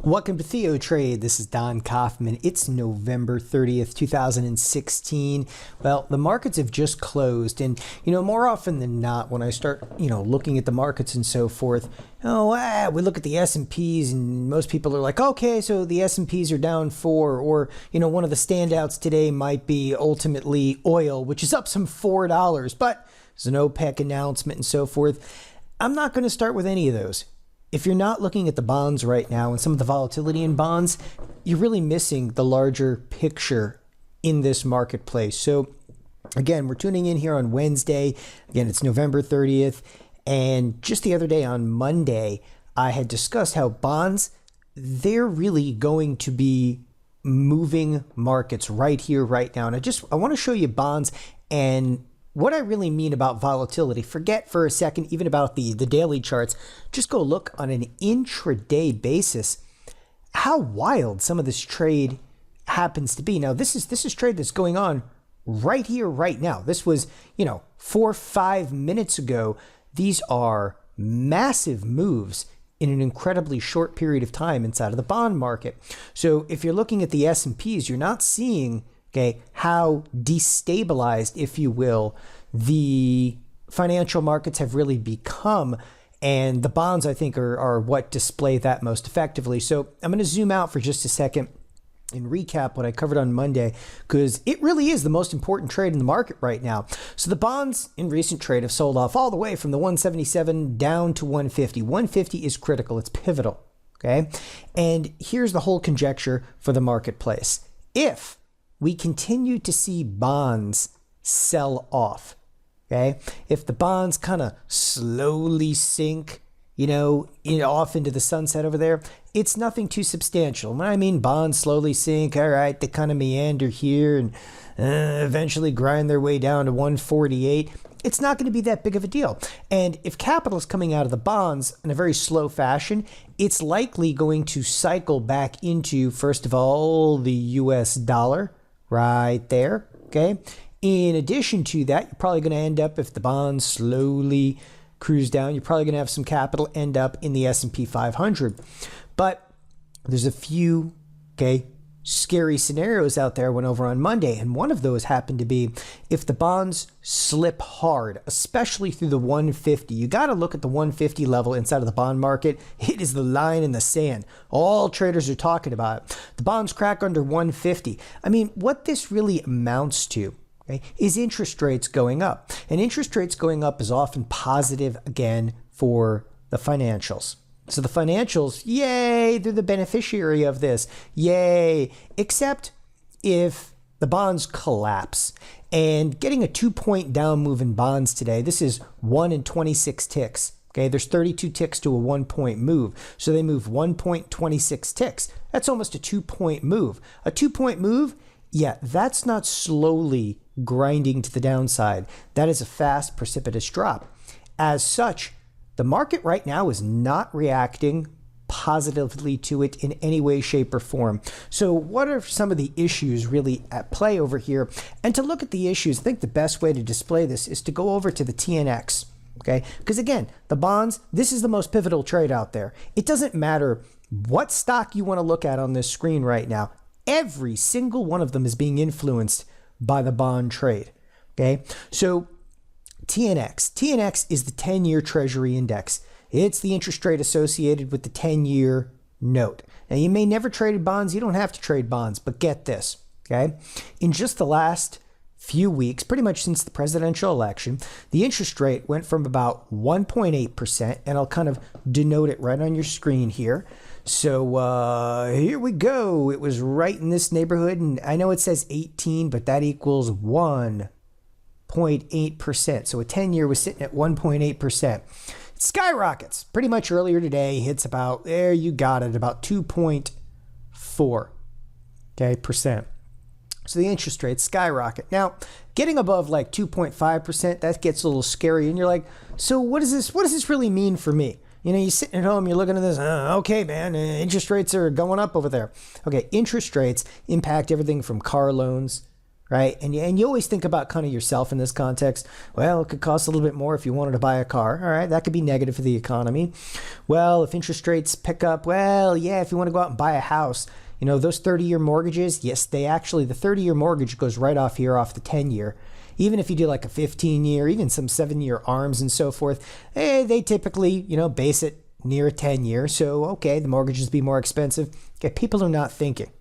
Welcome to TheoTrade. This is Don Kaufman. It's November 30th, 2016. Well, the markets have just closed, and more often than not, when I start looking at the markets and so forth, we look at the S&Ps and most people are like, okay, so the S&Ps are down 4, or one of the standouts today might be ultimately oil, which is up some $4, but there's an OPEC announcement and so forth. I'm not going to start with any of those. If you're not looking at the bonds right now and some of the volatility in bonds, you're really missing the larger picture in this marketplace. So again, we're tuning in here on Wednesday. Again, it's November 30th. And just the other day on Monday, I had discussed how bonds, they're really going to be moving markets right here, right now. And I want to show you bonds and what I really mean about volatility. Forget for a second even about the daily charts. Just go look on an intraday basis how wild some of this trade happens to be. Now, this is trade that's going on right here, right now. This was, 4 or 5 minutes ago. These are massive moves in an incredibly short period of time inside of the bond market. So if you're looking at the S&Ps, you're not seeing how destabilized, if you will, the financial markets have really become. And the bonds, I think, are what display that most effectively. So I'm going to zoom out for just a second and recap what I covered on Monday, because it really is the most important trade in the market right now. So the bonds in recent trade have sold off all the way from the 177 down to 150. 150 is critical. It's pivotal. Okay. And here's the whole conjecture for the marketplace. If we continue to see bonds sell off, okay? If the bonds kind of slowly sink, off into the sunset over there, it's nothing too substantial. When I mean bonds slowly sink, all right, they kind of meander here and eventually grind their way down to 148. It's not going to be that big of a deal. And if capital is coming out of the bonds in a very slow fashion, it's likely going to cycle back into, first of all, the US dollar, right there, okay? In addition to that, you're probably going to end up, if the bonds slowly cruise down, you're probably going to have some capital end up in the S&P 500. But there's a few, scary scenarios out there I went over on Monday, and one of those happened to be if the bonds slip hard, especially through the 150. You got to look at the 150 level inside of the bond market. It is the line in the sand. All traders are talking about it. The bonds crack under 150. I mean, what this really amounts to is interest rates going up. And interest rates going up is often positive, again, for the financials. So the financials, yay, they're the beneficiary of this. Yay. Except if the bonds collapse. And getting a 2-point down move in bonds today, this is 1 in 26 ticks. Okay, there's 32 ticks to a 1-point move. So they move 1.26 ticks. That's almost a 2-point move. A 2-point move, yeah, that's not slowly grinding to the downside. That is a fast, precipitous drop. As such, the market right now is not reacting positively to it in any way, shape, or form. So what are some of the issues really at play over here? And to look at the issues, I think the best way to display this is to go over to the TNX. Okay, because again, the bonds, this is the most pivotal trade out there. It doesn't matter what stock you want to look at on this screen right now. Every single one of them is being influenced by the bond trade. Okay, so TNX is the 10-year Treasury Index. It's the interest rate associated with the 10-year note. Now, you may never trade bonds. You don't have to trade bonds, but get this, okay? In just the last few weeks, pretty much since the presidential election, the interest rate went from about 1.8%, and I'll kind of denote it right on your screen here. So here we go. It was right in this neighborhood, and I know it says 18, but that equals 1.8%. So a 10-year was sitting at 1.8%. It skyrockets. Pretty much earlier today, hits about, there you got it, about 2.4%. So the interest rates skyrocket. Now, getting above like 2.5%, that gets a little scary. And you're like, so what does this really mean for me? You're sitting at home, you're looking at this, okay, man, interest rates are going up over there. Okay, interest rates impact everything from car loans right? And you always think about kind of yourself in this context. Well, it could cost a little bit more if you wanted to buy a car. All right, that could be negative for the economy. Well, if interest rates pick up, well, yeah, if you want to go out and buy a house, you know, those 30-year mortgages, yes, the 30-year mortgage goes right off here off the 10-year. Even if you do like a 15-year, even some 7-year ARMs and so forth, they typically, you know, base it near a 10-year. So, okay, the mortgages be more expensive. Okay, people are not thinking.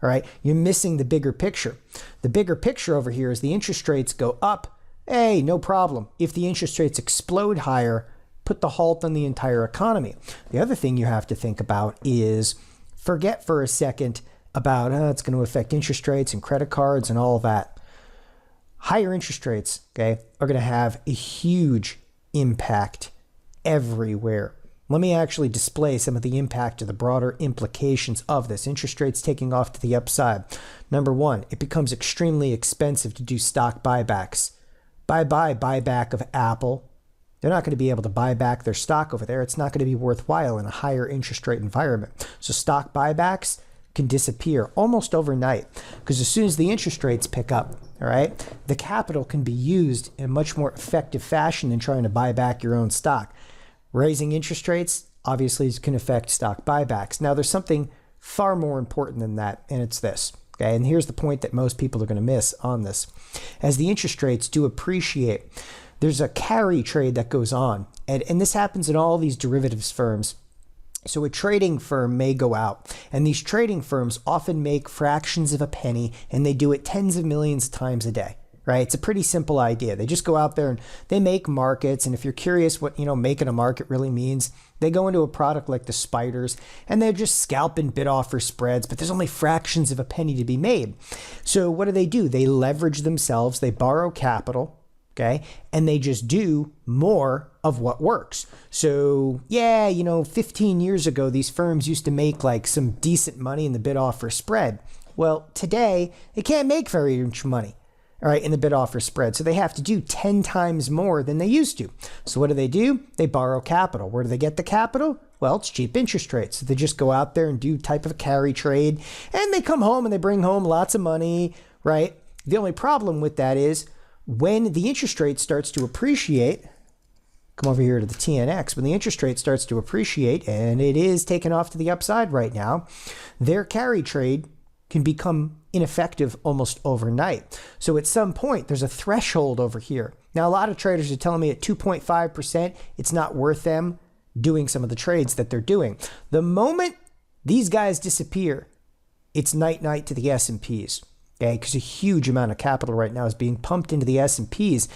All right, you're missing the bigger picture. The bigger picture over here is the interest rates go up. Hey, no problem. If the interest rates explode higher, put the halt on the entire economy. The other thing you have to think about is forget for a second about it's going to affect interest rates and credit cards and all of that. Higher interest rates, okay, are going to have a huge impact everywhere. Let me actually display some of the impact of the broader implications of this. Interest rates taking off to the upside. Number one, it becomes extremely expensive to do stock buybacks. Buyback of Apple. They're not going to be able to buy back their stock over there. It's not going to be worthwhile in a higher interest rate environment. So stock buybacks can disappear almost overnight because as soon as the interest rates pick up, all right, the capital can be used in a much more effective fashion than trying to buy back your own stock. Raising interest rates obviously can affect stock buybacks. Now, there's something far more important than that, and it's this. Okay, and here's the point that most people are going to miss on this. As the interest rates do appreciate, there's a carry trade that goes on, and this happens in all these derivatives firms. So a trading firm may go out, and these trading firms often make fractions of a penny, and they do it tens of millions of times a day. Right? It's a pretty simple idea. They just go out there and they make markets. And if you're curious what, making a market really means, they go into a product like the spiders and they're just scalping bid offer spreads, but there's only fractions of a penny to be made. So what do? They leverage themselves. They borrow capital. Okay. And they just do more of what works. So yeah, 15 years ago, these firms used to make like some decent money in the bid offer spread. Well, today they can't make very much money. All right, in the bid offer spread. So they have to do 10 times more than they used to. So what do? They borrow capital. Where do they get the capital? Well, it's cheap interest rates. So they just go out there and do type of a carry trade, and they come home and they bring home lots of money, right? The only problem with that is when the interest rate starts to appreciate, come over here to the TNX, when the interest rate starts to appreciate, and it is taken off to the upside right now, their carry trade can become ineffective almost overnight. So at some point, there's a threshold over here. Now, a lot of traders are telling me at 2.5%, it's not worth them doing some of the trades that they're doing. The moment these guys disappear, it's night-night to the S&Ps, okay? Because a huge amount of capital right now is being pumped into the S&Ps.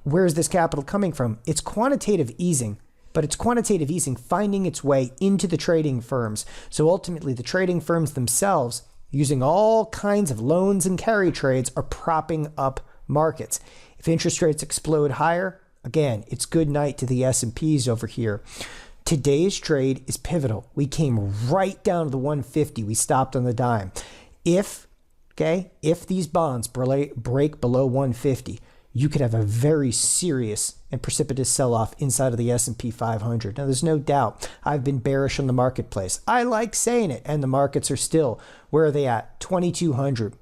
Where's this capital coming from? It's quantitative easing. But it's quantitative easing finding its way into the trading firms. So ultimately, the trading firms themselves, using all kinds of loans and carry trades, are propping up markets. If interest rates explode higher, again, it's good night to the S&Ps over here. Today's trade is pivotal. We came right down to the 150. We stopped on the dime. If these bonds break below 150, you could have a very serious and precipitous sell-off inside of the S&P 500. Now, there's no doubt I've been bearish on the marketplace. I like saying it, and the markets are still, where are they at? 2,200.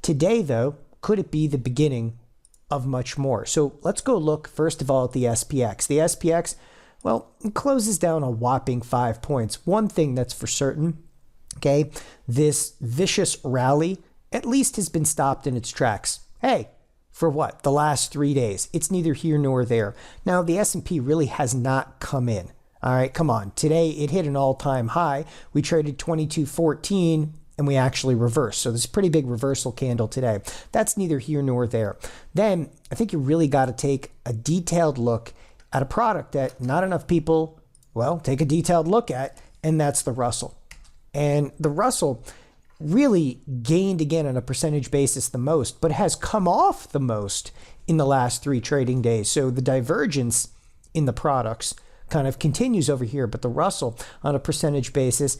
Today, though, could it be the beginning of much more? So let's go look, first of all, at the SPX. The SPX, well, it closes down a whopping 5 points. One thing that's for certain, okay, this vicious rally at least has been stopped in its tracks. Hey, for what? The last 3 days. It's neither here nor there. Now, the S&P really has not come in. All right, come on. Today, it hit an all-time high. We traded 22.14, and we actually reversed. So there's a pretty big reversal candle today. That's neither here nor there. Then, I think you really got to take a detailed look at a product that not enough people, well, take a detailed look at, and that's the Russell. And the Russell really gained again on a percentage basis the most, but has come off the most in the last 3 trading days. So the divergence in the products kind of continues over here, but the Russell on a percentage basis,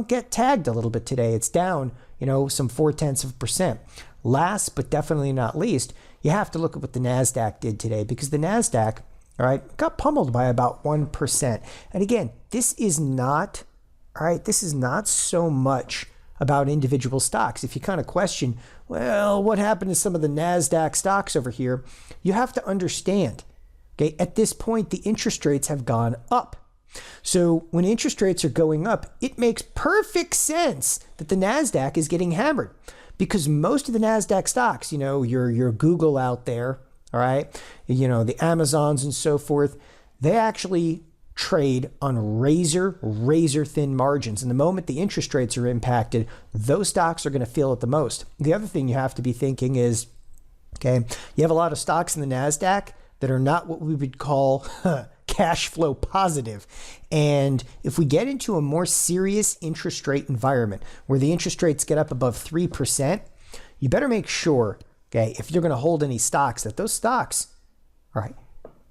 get tagged a little bit today. It's down, some 0.4%. Last but definitely not least, you have to look at what the NASDAQ did today, because the NASDAQ, all right, got pummeled by about 1%. And again, this is not so much about individual stocks. If you kind of question, well, what happened to some of the NASDAQ stocks over here? You have to understand, okay, at this point, the interest rates have gone up. So when interest rates are going up, it makes perfect sense that the NASDAQ is getting hammered because most of the NASDAQ stocks, your Google out there, all right, the Amazons and so forth, they actually trade on razor thin margins. And the moment the interest rates are impacted, those stocks are going to feel it the most. The other thing you have to be thinking is, okay, you have a lot of stocks in the NASDAQ that are not what we would call cash flow positive. And if we get into a more serious interest rate environment where the interest rates get up above 3%, you better make sure, okay, if you're going to hold any stocks, that those stocks, all right,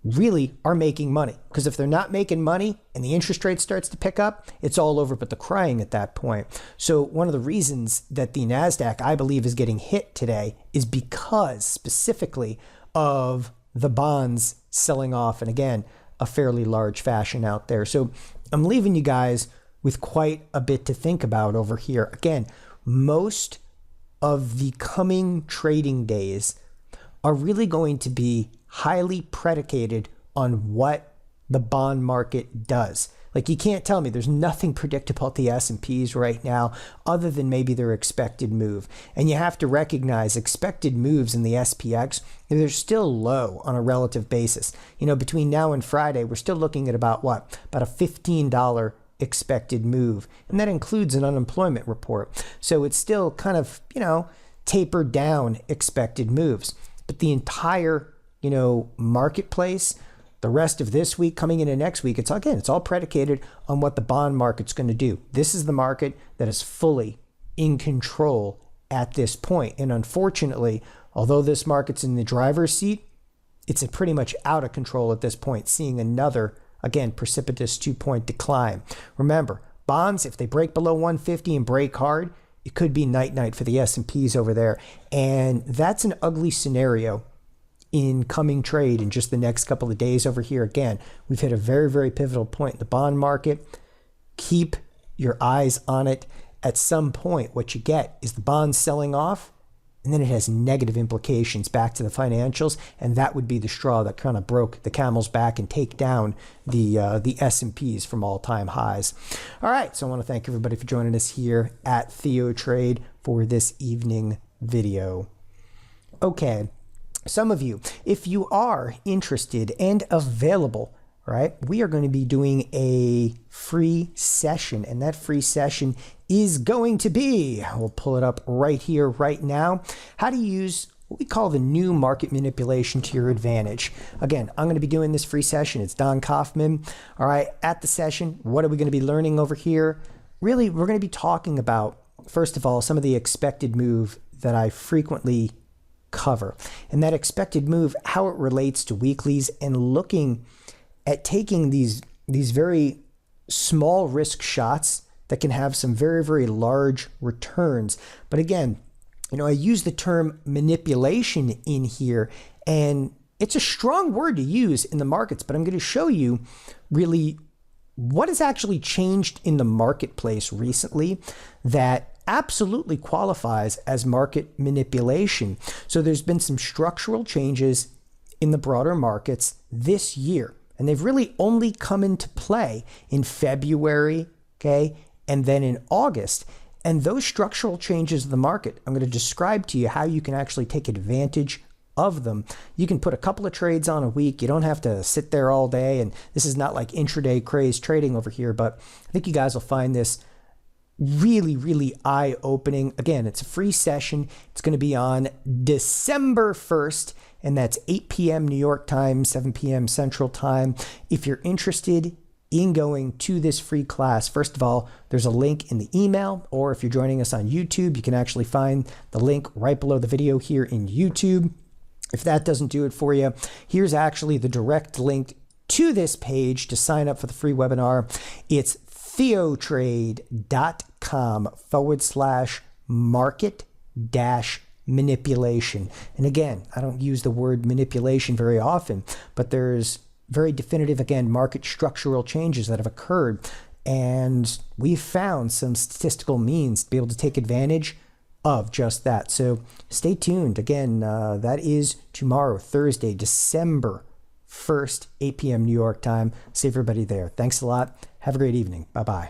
really are making money. Because if they're not making money and the interest rate starts to pick up, it's all over but the crying at that point. So one of the reasons that the NASDAQ, I believe, is getting hit today is because specifically of the bonds selling off, and again, a fairly large fashion out there. So I'm leaving you guys with quite a bit to think about over here. Again, most of the coming trading days are really going to be highly predicated on what the bond market does. Like, you can't tell me there's nothing predictable at the S&Ps right now other than maybe their expected move. And you have to recognize expected moves in the SPX, they're still low on a relative basis. Between now and Friday, we're still looking at about a $15 expected move. And that includes an unemployment report. So it's still kind of, tapered down expected moves. But the entire, marketplace, the rest of this week coming into next week, it's all predicated on what the bond market's going to do. This is the market that is fully in control at this point. And unfortunately, although this market's in the driver's seat, it's pretty much out of control at this point, seeing another, again, precipitous 2-point decline. Remember, bonds, if they break below 150 and break hard, it could be night-night for the S&Ps over there. And that's an ugly scenario in coming trade in just the next couple of days over here. Again, we've hit a very, very pivotal point in the bond market. Keep your eyes on it. At some point, what you get is the bonds selling off, and then it has negative implications back to the financials, and that would be the straw that kind of broke the camel's back and take down the S&Ps from all-time highs. All right, so I want to thank everybody for joining us here at TheoTrade for this evening video. Okay. Some of you, if you are interested and available, right, we are going to be doing a free session, and that free session is going to be, we'll pull it up right here, right now, how to use what we call the new market manipulation to your advantage. Again, I'm going to be doing this free session. It's Don Kaufman. All right, at the session, what are we going to be learning over here? Really, we're going to be talking about, first of all, some of the expected move that I frequently cover, and that expected move, how it relates to weeklies, and looking at taking these very small risk shots that can have some very, very large returns. But again, I use the term manipulation in here, and it's a strong word to use in the markets, but I'm going to show you really what has actually changed in the marketplace recently that absolutely qualifies as market manipulation. So there's been some structural changes in the broader markets this year, and they've really only come into play in February, okay, and then in August. And those structural changes of the market, I'm going to describe to you how you can actually take advantage of them. You can put a couple of trades on a week. You don't have to sit there all day, and this is not like intraday craze trading over here, but I think you guys will find this really, really eye-opening. Again, it's a free session. It's going to be on December 1st, and that's 8 p.m. New York time, 7 p.m. Central time. If you're interested in going to this free class, first of all, there's a link in the email, or if you're joining us on YouTube, you can actually find the link right below the video here in YouTube. If that doesn't do it for you, here's actually the direct link to this page to sign up for the free webinar. It's theotrade.com/market-manipulation. And again, I don't use the word manipulation very often, but there's very definitive, again, market structural changes that have occurred. And we've found some statistical means to be able to take advantage of just that. So stay tuned. Again, that is tomorrow, Thursday, December 1st, 8 p.m. New York time. See everybody there. Thanks a lot. Have a great evening. Bye-bye.